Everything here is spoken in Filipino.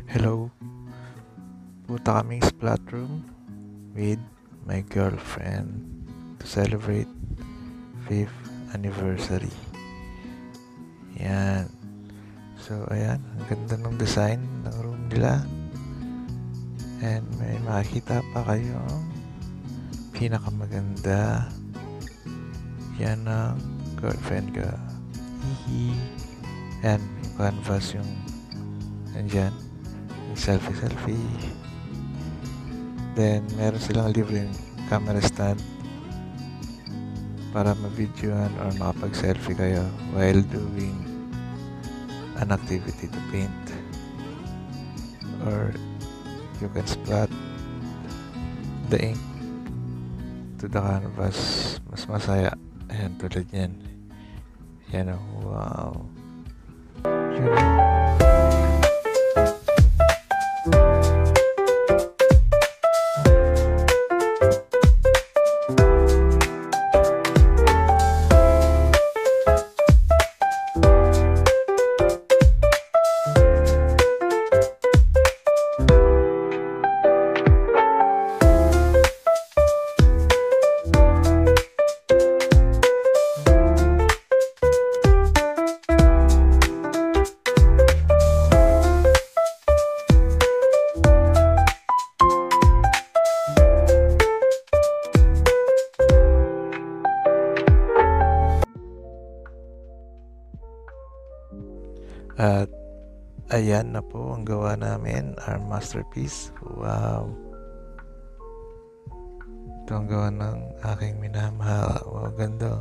Hello, punta kaming splat room with my girlfriend to celebrate 5th anniversary. Yan. So, ayan. Ang ganda ng design ng room nila. And may makikita pa kayong pinakamaganda. Yan ang girlfriend ko. Hihi. And yung canvas yung nandyan. Selfie. Then, meron silang libreng camera stand para ma-videoan or makapag-selfie kayo while doing an activity to paint. Or you can splat the ink to the canvas. Mas masaya. Ayan, tulad yan. Yan o. Wow. Yun. At ayan na po ang gawa namin, our masterpiece. Wow! Ito ang gawa ng aking minamahal. Wow, ganda.